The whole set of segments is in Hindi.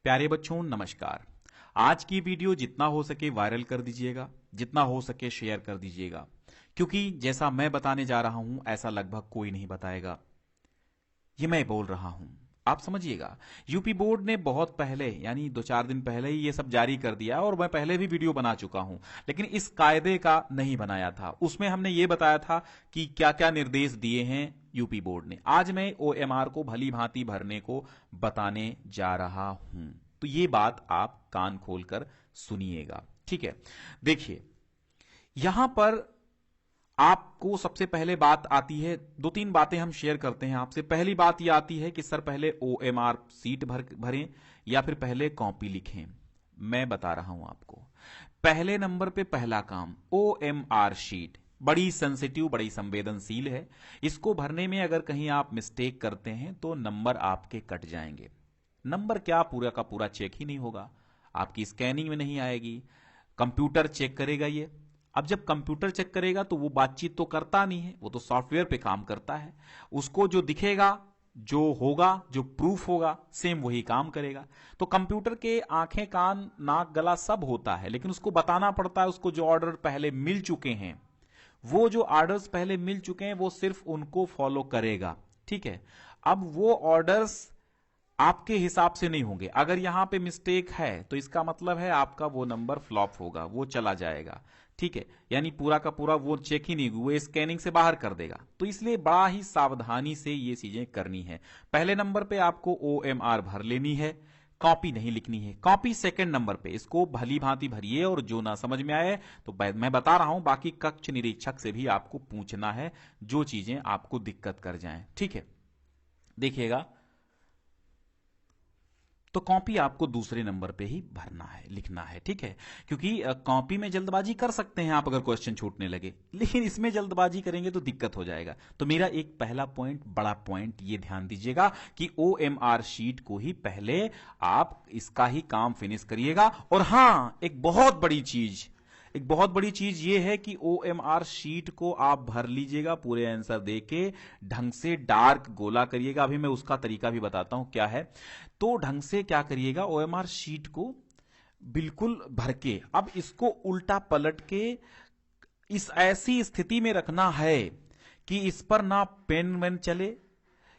प्यारे बच्चों नमस्कार। आज की वीडियो जितना हो सके वायरल कर दीजिएगा, जितना हो सके शेयर कर दीजिएगा, क्योंकि जैसा मैं बताने जा रहा हूं ऐसा लगभग कोई नहीं बताएगा। ये मैं बोल रहा हूं, आप समझिएगा। यूपी बोर्ड ने बहुत पहले यानी 2-4 दिन पहले ही ये सब जारी कर दिया और मैं पहले भी वीडियो बना चुका हूं, लेकिन इस कायदे का नहीं बनाया था। उसमें हमने ये बताया था कि क्या क्या निर्देश दिए हैं यूपी बोर्ड ने। आज मैं ओएमआर को भली भांति भरने को बताने जा रहा हूं, तो ये बात आप कान खोलकर सुनिएगा, ठीक है। देखिए, यहां पर आपको सबसे पहले बात आती है, 2-3 बातें हम शेयर करते हैं आपसे। पहली बात यह आती है कि सर पहले ओएमआर सीट भरें या फिर पहले कॉपी लिखें। मैं बता रहा हूं आपको, पहले नंबर पे पहला काम ओएमआर शीट बड़ी सेंसिटिव, बड़ी संवेदनशील है। इसको भरने में अगर कहीं आप मिस्टेक करते हैं तो नंबर आपके कट जाएंगे। नंबर क्या, पूरा का पूरा चेक ही नहीं होगा, आपकी स्कैनिंग में नहीं आएगी, कंप्यूटर चेक करेगा ये। अब जब कंप्यूटर चेक करेगा तो वो बातचीत तो करता नहीं है, वो तो सॉफ्टवेयर पे काम करता है। उसको जो दिखेगा, जो होगा, जो प्रूफ होगा, सेम वही काम करेगा। तो कंप्यूटर के आंखें, कान, नाक, गला सब होता है, लेकिन उसको बताना पड़ता है। उसको जो ऑर्डर पहले मिल चुके हैं, वो जो ऑर्डर्स पहले मिल चुके हैं वो सिर्फ उनको फॉलो करेगा, ठीक है। अब वो ऑर्डर्स आपके हिसाब से नहीं होंगे। अगर यहां पे मिस्टेक है तो इसका मतलब है आपका वो नंबर फ्लॉप होगा, वो चला जाएगा, ठीक है। यानी पूरा का पूरा वो चेक ही नहीं, वो स्कैनिंग से बाहर कर देगा। तो इसलिए बड़ा ही सावधानी से ये चीजें करनी है। पहले नंबर पे आपको ओएमआर भर लेनी है, कॉपी नहीं लिखनी है। कॉपी सेकंड नंबर पे, इसको भली भांति भरिए और जो ना समझ में आए तो मैं बता रहा हूं, बाकी कक्ष निरीक्षक से भी आपको पूछना है जो चीजें आपको दिक्कत कर जाएं, ठीक है। देखिएगा, तो कॉपी आपको दूसरे नंबर पे ही भरना है, लिखना है, ठीक है। क्योंकि कॉपी में जल्दबाजी कर सकते हैं आप अगर क्वेश्चन छूटने लगे, लेकिन इसमें जल्दबाजी करेंगे तो दिक्कत हो जाएगा। तो मेरा एक पहला पॉइंट, बड़ा पॉइंट ये ध्यान दीजिएगा कि ओएमआर शीट को ही पहले आप इसका ही काम फिनिश करिएगा। और हां, एक बहुत बड़ी चीज ये है कि ओएमआर शीट को आप भर लीजिएगा पूरे आंसर देके, ढंग से डार्क गोला करिएगा। अभी मैं उसका तरीका भी बताता हूं क्या है। तो ढंग से क्या करिएगा, ओएमआर शीट को बिल्कुल भर के अब इसको उल्टा पलट के इस ऐसी स्थिति में रखना है कि इस पर ना पेन वेन चले,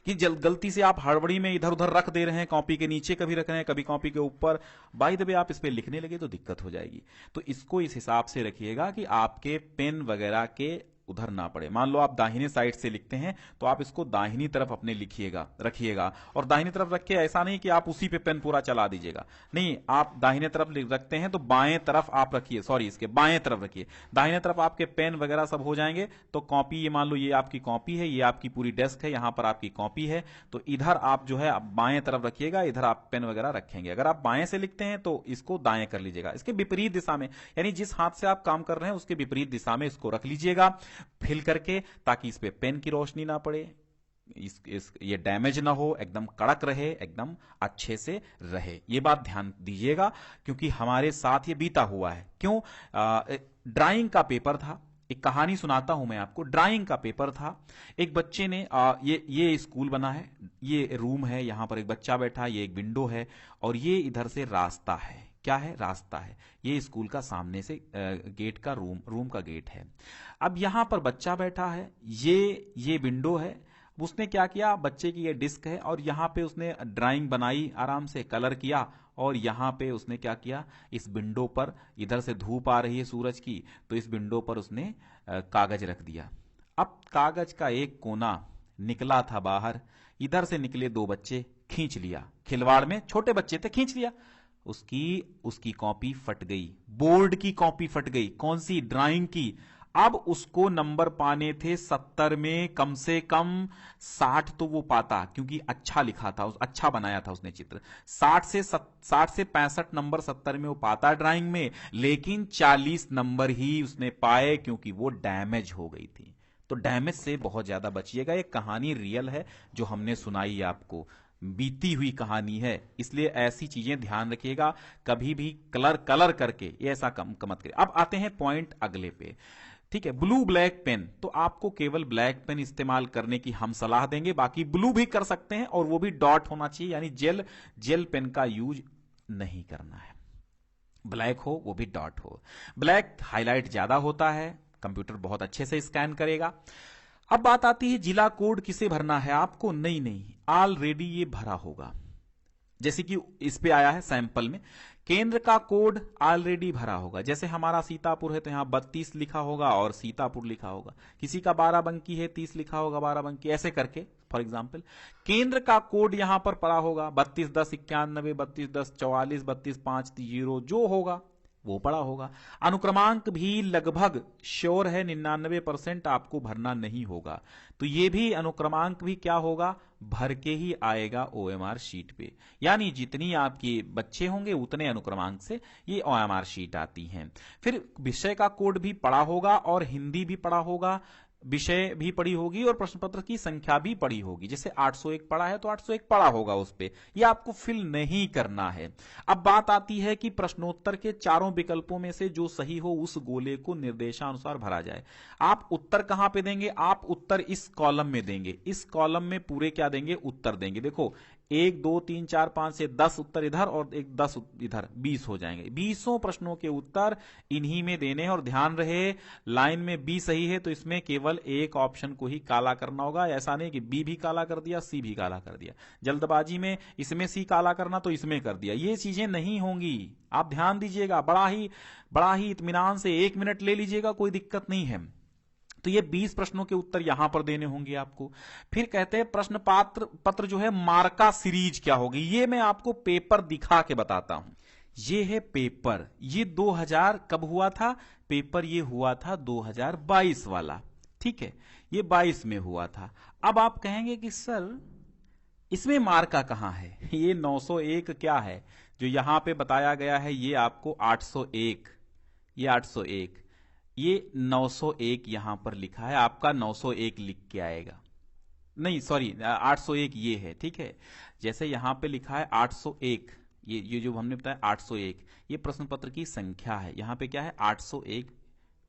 कि गलती से आप हड़बड़ी में इधर उधर रख दे रहे हैं, कॉपी के नीचे कभी रख रहे हैं, कभी कॉपी के ऊपर, बाय द वे आप इस पे लिखने लगे तो दिक्कत हो जाएगी। तो इसको इस हिसाब से रखिएगा कि आपके पेन वगैरह के उधर ना पड़े। मान लो आप दाहिने साइड से लिखते हैं तो आप इसको दाहिनी तरफ अपने लिखिएगा, रखिएगा। और दाहिनी तरफ रखिए, ऐसा नहीं कि आप उसी पे पेन पूरा चला दीजिएगा, नहीं। आप दाहिने तरफ रखते हैं तो बाएं तरफ आप रखिए, सॉरी इसके बाएं तरफ रखिए। दाहिने तरफ आपके पेन वगैरह सब हो जाएंगे। तो कॉपी, ये मान लो ये आपकी कॉपी है, ये आपकी पूरी डेस्क है, यहां पर आपकी कॉपी है। तो इधर आप जो है बाएं तरफ रखिएगा, इधर आप पेन वगैरह रखेंगे। अगर आप बाएं से लिखते हैं तो इसको दाएं कर लीजिएगा, इसके विपरीत दिशा में, यानी जिस हाथ से आप काम कर रहे हैं उसके विपरीत दिशा में इसको रख लीजिएगा फिल करके, ताकि इस पे पेन की रोशनी ना पड़े, ये डैमेज ना हो, एकदम कड़क रहे, एकदम अच्छे से रहे। ये बात ध्यान दीजिएगा, क्योंकि हमारे साथ ये बीता हुआ है। क्यों? ड्राइंग का पेपर था, एक कहानी सुनाता हूं मैं आपको। ड्राइंग का पेपर था, एक बच्चे ने ये स्कूल बना है, ये रूम है, यहां पर एक बच्चा बैठा, ये एक विंडो है और ये इधर से रास्ता है। क्या है? रास्ता है। ये स्कूल का सामने से गेट का रूम का गेट है। अब यहां पर बच्चा बैठा है, ये विंडो है। उसने क्या किया, बच्चे की ये डिस्क है और यहां पे उसने ड्राइंग बनाई, आराम से कलर किया। और यहां पे उसने क्या किया, इस विंडो पर, इधर से धूप आ रही है सूरज की, तो इस विंडो पर उसने कागज रख दिया। अब कागज का एक कोना निकला था बाहर, इधर से निकले 2 बच्चे, खींच लिया, खिलवाड़ में छोटे बच्चे थे, खींच लिया। उसकी कॉपी फट गई, बोर्ड की कॉपी फट गई। कौन सी? ड्राइंग की। अब उसको नंबर पाने थे 70 में, कम से कम 60 तो वो पाता, क्योंकि अच्छा लिखा था, अच्छा बनाया था उसने चित्र। 60 से 65 नंबर 70 में वो पाता ड्राइंग में, लेकिन 40 नंबर ही उसने पाए, क्योंकि वो डैमेज हो गई थी। तो डैमेज से बहुत ज्यादा बचिएगा। ये कहानी रियल है जो हमने सुनाई आपको, बीती हुई कहानी है, इसलिए ऐसी चीजें ध्यान रखिएगा। कभी भी कलर करके ये ऐसा कम मत करिए। अब आते हैं पॉइंट अगले पे, ठीक है। ब्लू ब्लैक पेन, तो आपको केवल ब्लैक पेन इस्तेमाल करने की हम सलाह देंगे, बाकी ब्लू भी कर सकते हैं और वो भी डॉट होना चाहिए, यानी जेल पेन का यूज नहीं करना है। ब्लैक हो वो भी डॉट हो। ब्लैक हाईलाइट ज्यादा होता है, कंप्यूटर बहुत अच्छे से स्कैन करेगा। अब बात आती है जिला कोड किसे भरना है आपको। नहीं, ऑलरेडी ये भरा होगा। जैसे कि इस पे आया है सैंपल में, केंद्र का कोड ऑलरेडी भरा होगा। जैसे हमारा सीतापुर है तो यहां 32 लिखा होगा और सीतापुर लिखा होगा। किसी का 12 है 30 लिखा होगा 12 ऐसे करके फॉर एग्जाम्पल केंद्र का कोड यहां पर पड़ा होगा 321091, 321044, 3250 जो होगा वो पड़ा होगा। अनुक्रमांक भी लगभग श्योर है 99% आपको भरना नहीं होगा। तो ये भी अनुक्रमांक भी क्या होगा, भर के ही आएगा ओएमआर शीट पे। यानी जितनी आपके बच्चे होंगे उतने अनुक्रमांक से ये ओएमआर शीट आती हैं। फिर विषय का कोड भी पड़ा होगा और हिंदी भी पड़ा होगा, विषय भी पड़ी होगी और प्रश्न पत्र की संख्या भी पड़ी होगी। जैसे 801 पड़ा है तो 801 पड़ा होगा उस पे, ये आपको फिल नहीं करना है। अब बात आती है कि प्रश्नोत्तर के चारों विकल्पों में से जो सही हो उस गोले को निर्देशानुसार भरा जाए। आप उत्तर कहां पे देंगे, आप उत्तर इस कॉलम में देंगे। इस कॉलम में पूरे क्या देंगे, उत्तर देंगे। देखो 1 2 3 4 5 से 10 उत्तर इधर और एक 10 इधर, 20 हो जाएंगे। 20 प्रश्नों के उत्तर इन्हीं में देने हैं। और ध्यान रहे लाइन में बी सही है तो इसमें केवल एक ऑप्शन को ही काला करना होगा। ऐसा नहीं कि बी भी काला कर दिया सी भी काला कर दिया। जल्दबाजी में इसमें सी काला करना तो इसमें कर दिया, ये चीजें नहीं होंगी। आप ध्यान दीजिएगा, बड़ा ही इत्मीनान से 1 मिनट ले लीजिएगा, कोई दिक्कत नहीं है। तो ये 20 प्रश्नों के उत्तर यहां पर देने होंगे आपको। फिर कहते हैं प्रश्न पत्र जो है मार्का सीरीज क्या होगी, ये मैं आपको पेपर दिखा के बताता हूं। ये है पेपर, ये 2000 कब हुआ था पेपर, ये हुआ था 2022 वाला, ठीक है, ये 22 में हुआ था। अब आप कहेंगे कि सर इसमें मार्का कहां है, ये 901 क्या है जो यहां पे बताया गया है, ये आपको 801, ये 801, ये 901 यहां पर लिखा है, आपका 901 लिख के आएगा। नहीं सॉरी 801 ये है, ठीक है। जैसे यहां पे लिखा है 801, ये जो हमने बताया 801, ये प्रश्न पत्र की संख्या है। यहां पे क्या है 801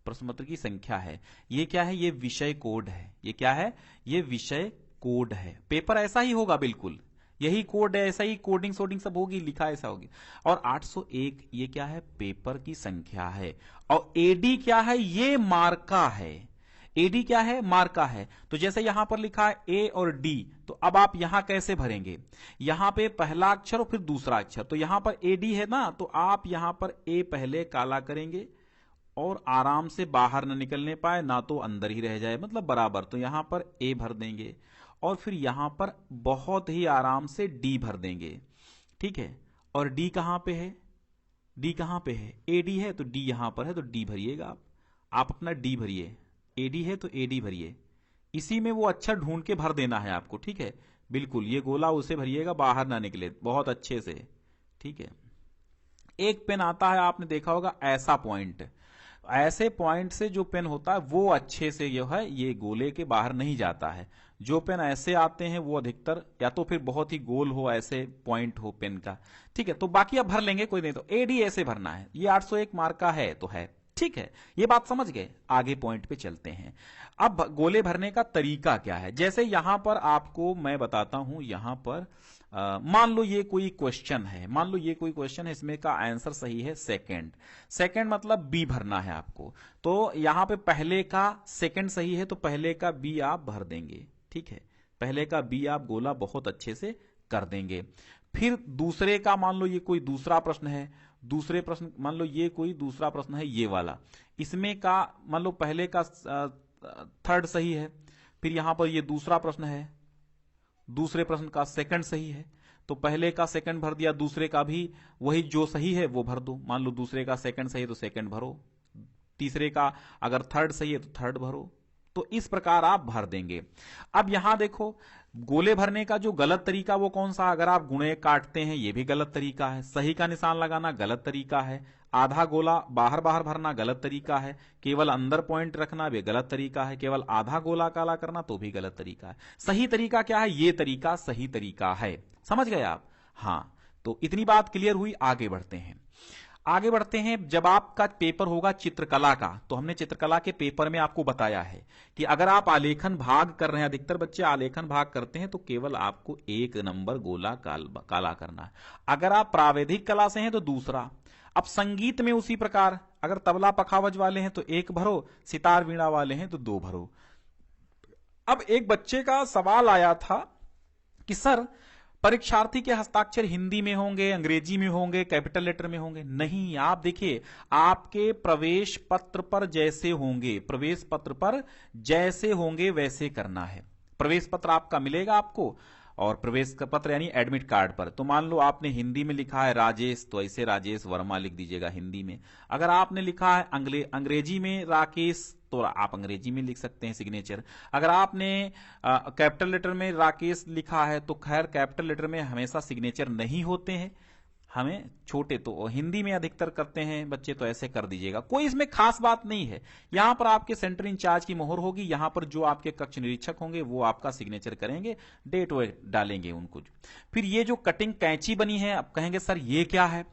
प्रश्न पत्र की संख्या है। ये क्या है, ये विषय कोड है। ये क्या है, ये विषय कोड है। पेपर ऐसा ही होगा, बिल्कुल यही कोड है, ऐसा ही कोडिंग सोडिंग सब होगी, लिखा ऐसा होगी। और 801 ये क्या है, पेपर की संख्या है। और एडी क्या है, ये मार्का है। एडी क्या है, मार्का है। तो जैसे यहां पर लिखा है ए और डी, तो अब आप यहां कैसे भरेंगे, यहां पे पहला अक्षर और फिर दूसरा अक्षर। तो यहां पर एडी है ना, तो आप यहां पर ए पहले काला करेंगे और आराम से बाहर न निकलने पाए, ना तो अंदर ही रह जाए, मतलब बराबर। तो यहां पर ए भर देंगे और फिर यहां पर बहुत ही आराम से डी भर देंगे, ठीक है। और डी कहां पे है, डी कहां पे है, एडी है तो डी यहां पर है, तो डी भरिएगा आप अपना डी भरिए। एडी है तो एडी भरिए, इसी में वो अक्षर ढूंढ के भर देना है आपको, ठीक है। बिल्कुल ये गोला उसे भरिएगा, बाहर ना निकले बहुत अच्छे से, ठीक है। एक पेन आता है आपने देखा होगा ऐसा पॉइंट, ऐसे पॉइंट से जो पेन होता है वो अच्छे से जो है ये गोले के बाहर नहीं जाता है। जो पेन ऐसे आते हैं वो अधिकतर या तो फिर बहुत ही गोल हो, ऐसे पॉइंट हो पेन का, ठीक है। तो बाकी आप भर लेंगे, कोई नहीं। तो एडी ऐसे भरना है, ये 801 मार्क का है तो है, ठीक है। ये बात समझ गए, आगे पॉइंट पे चलते हैं। अब गोले भरने का तरीका क्या है, जैसे यहां पर आपको मैं बताता हूं। यहां पर मान लो ये कोई क्वेश्चन है, मान लो ये कोई क्वेश्चन है, इसमें का आंसर सही है सेकंड मतलब बी भरना है आपको। तो यहां पे पहले का सेकंड सही है तो पहले का बी आप भर देंगे, ठीक है। पहले का बी आप गोला बहुत अच्छे से कर देंगे। फिर दूसरे का मान लो ये कोई दूसरा प्रश्न है, दूसरे प्रश्न मान लो ये कोई दूसरा प्रश्न है ये वाला, इसमें का मान लो पहले का थर्ड सही है, फिर यहां पर ये दूसरा प्रश्न है, दूसरे प्रश्न का सेकंड सही है तो पहले का सेकंड भर दिया, दूसरे का भी वही जो सही है वो भर दो। मान लो दूसरे का सेकंड सही है तो सेकंड भरो, तीसरे का अगर थर्ड सही है तो थर्ड भरो। तो इस प्रकार आप भर देंगे। अब यहां देखो गोले भरने का जो गलत तरीका वो कौन सा, अगर आप गुणे काटते हैं ये भी गलत तरीका है, सही का निशान लगाना गलत तरीका है, आधा गोला बाहर बाहर भरना गलत तरीका है, केवल अंदर पॉइंट रखना भी गलत तरीका है, केवल आधा गोला काला करना तो भी गलत तरीका है। सही तरीका क्या है, ये तरीका सही तरीका है। समझ गए आप, हां। तो इतनी बात क्लियर हुई, आगे बढ़ते हैं। आगे बढ़ते हैं। जब आपका पेपर होगा चित्रकला का, तो हमने चित्रकला के पेपर में आपको बताया है कि अगर आप आलेखन भाग कर रहे हैं, अधिकतर बच्चे आलेखन भाग करते हैं, तो केवल आपको 1 नंबर गोला काला करना है। अगर आप प्राविधिक कला से हैं तो दूसरा। अब संगीत में उसी प्रकार, अगर तबला पखावज वाले हैं तो 1 भरो, सितार वीणा वाले हैं तो 2 भरो। अब एक बच्चे का सवाल आया था कि सर परीक्षार्थी के हस्ताक्षर हिंदी में होंगे, अंग्रेजी में होंगे, कैपिटल लेटर में होंगे? नहीं, आप देखिए आपके प्रवेश पत्र पर जैसे होंगे, प्रवेश पत्र पर जैसे होंगे वैसे करना है। प्रवेश पत्र आपका मिलेगा आपको, और प्रवेश पत्र यानी एडमिट कार्ड पर, तो मान लो आपने हिंदी में लिखा है राजेश, तो ऐसे राजेश वर्मा लिख दीजिएगा हिंदी में। अगर आपने लिखा है अंग्रेजी में राकेश, तो आप अंग्रेजी में लिख सकते हैं सिग्नेचर। अगर आपने कैपिटल लेटर में राकेश लिखा है, तो खैर कैपिटल लेटर में हमेशा सिग्नेचर नहीं होते हैं, हमें छोटे तो हिंदी में अधिकतर करते हैं बच्चे, तो ऐसे कर दीजिएगा। कोई इसमें खास बात नहीं है। यहां पर आपके सेंटर इंचार्ज की मोहर होगी, यहां पर जो आपके कक्ष निरीक्षक होंगे वो आपका सिग्नेचर करेंगे, डेट वेट डालेंगे उनको। फिर ये जो कटिंग कैंची बनी है, आप कहेंगे सर ये क्या है?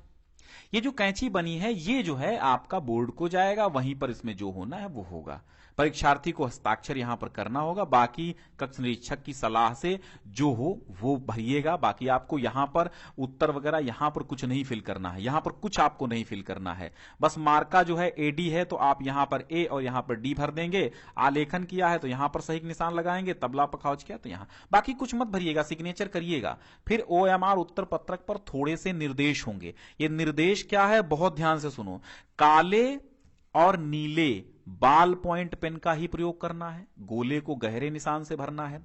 ये जो कैंची बनी है ये जो है आपका बोर्ड को जाएगा, वहीं पर इसमें जो होना है वो होगा। परीक्षार्थी को हस्ताक्षर यहां पर करना होगा, बाकी कक्ष निरीक्षक की सलाह से जो हो वो भरिएगा। बाकी आपको यहां पर उत्तर वगैरह यहां पर कुछ नहीं फिल करना है, यहां पर कुछ आपको नहीं फिल करना है। बस मार्का जो है एडी है तो आप यहां पर ए और यहां पर डी भर देंगे। आलेखन किया है तो यहां पर सही निशान लगाएंगे, तबला पखावज किया तो यहां, बाकी कुछ मत भरिएगा, सिग्नेचर करिएगा। फिर OMR उत्तर पत्रक पर थोड़े से निर्देश होंगे। ये निर्देश क्या है, बहुत ध्यान से सुनो। काले और नीले बाल पॉइंट पेन का ही प्रयोग करना है, गोले को गहरे निशान से भरना है।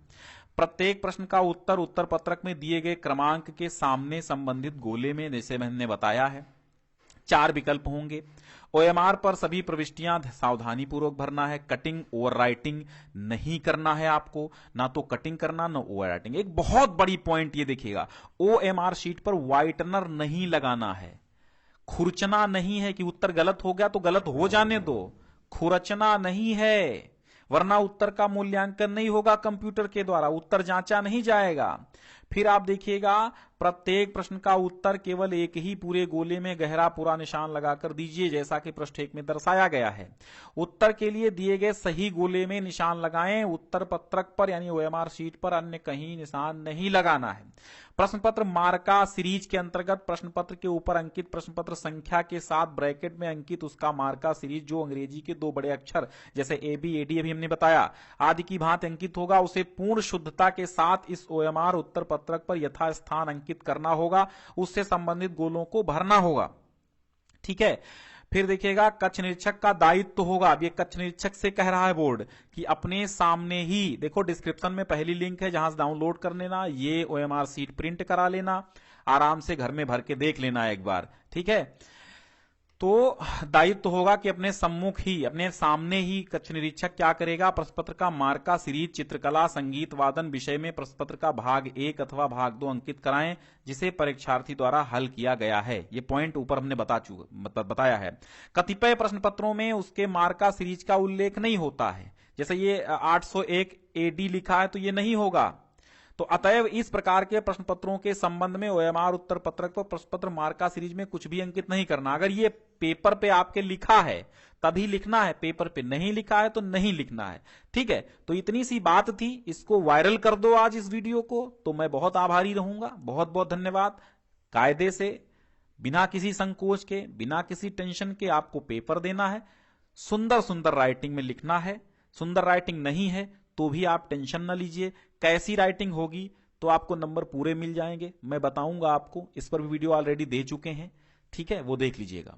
प्रत्येक प्रश्न का उत्तर उत्तर पत्रक में दिए गए क्रमांक के सामने संबंधित गोले में, जैसे मैंने बताया है 4 विकल्प होंगे। OMR पर सभी प्रविष्टियां सावधानी पूर्वक भरना है। कटिंग ओवर राइटिंग नहीं करना है आपको, ना तो कटिंग करना ना ओवर राइटिंग। एक बहुत बड़ी पॉइंट ये देखिएगा, OMR शीट पर व्हाइटनर नहीं लगाना है, खुरचना नहीं है कि उत्तर गलत हो गया तो गलत हो जाने दो, खुरचना नहीं है, वरना उत्तर का मूल्यांकन नहीं होगा कंप्यूटर के द्वारा, उत्तर जांचा नहीं जाएगा। फिर आप देखिएगा प्रत्येक प्रश्न का उत्तर केवल एक ही पूरे गोले में गहरा पूरा निशान लगाकर दीजिए, जैसा कि पृष्ठ 1 में दर्शाया गया है। उत्तर के लिए दिए गए सही गोले में निशान लगाएं, उत्तर पत्रक पर यानी OMR शीट पर अन्य कहीं निशान नहीं लगाना है। प्रश्न पत्र मार्का सीरीज के अंतर्गत प्रश्न पत्र के ऊपर अंकित प्रश्न पत्र संख्या के साथ ब्रैकेट में अंकित उसका मार्का सीरीज जो अंग्रेजी के 2 बड़े अक्षर जैसे AB AD अभी हमने बताया आदि की भांति अंकित होगा, उसे पूर्ण शुद्धता के साथ इस OMR उत्तर पत्रक पर यथास्थान अंकित करना होगा, उससे संबंधित गोलों को भरना होगा। ठीक है। फिर देखिएगा कक्ष निरीक्षक का दायित्व होगा। अब ये कक्ष निरीक्षक से कह रहा है बोर्ड कि अपने सामने ही, देखो डिस्क्रिप्शन में पहली लिंक है जहां से डाउनलोड कर लेना, ये OMR सीट प्रिंट करा लेना, आराम से घर में भर के देख लेना एक बार। ठीक है। तो दायित्व होगा कि अपने सम्मुख ही, अपने सामने ही कक्ष निरीक्षक क्या करेगा, प्रश्न पत्र का मार्का सीरीज चित्रकला संगीत वादन विषय में प्रश्न पत्र का भाग 1 अथवा भाग 2 अंकित कराएं जिसे परीक्षार्थी द्वारा हल किया गया है। ये पॉइंट ऊपर हमने बताया है। कतिपय प्रश्न पत्रों में उसके मार्का सीरीज का उल्लेख नहीं होता है, जैसे ये 801 AD लिखा है तो ये नहीं होगा। तो अतएव इस प्रकार के प्रश्न पत्रों के संबंध में OMR उत्तर पत्रक पर प्रश्न पत्र मार्का सीरीज में कुछ भी अंकित नहीं करना। अगर ये पेपर पे आपके लिखा है तभी लिखना है, पेपर पे नहीं लिखा है तो नहीं लिखना है। ठीक है। तो इतनी सी बात थी, इसको वायरल कर दो आज इस वीडियो को, तो मैं बहुत आभारी रहूंगा। बहुत बहुत धन्यवाद। कायदे से बिना किसी संकोच के, बिना किसी टेंशन के आपको पेपर देना है, सुंदर सुंदर राइटिंग में लिखना है। सुंदर राइटिंग नहीं है तो भी आप टेंशन न लीजिए, कैसी राइटिंग होगी तो आपको नंबर पूरे मिल जाएंगे, मैं बताऊंगा आपको। इस पर भी वीडियो ऑलरेडी दे चुके हैं। ठीक है, वो देख लीजिएगा।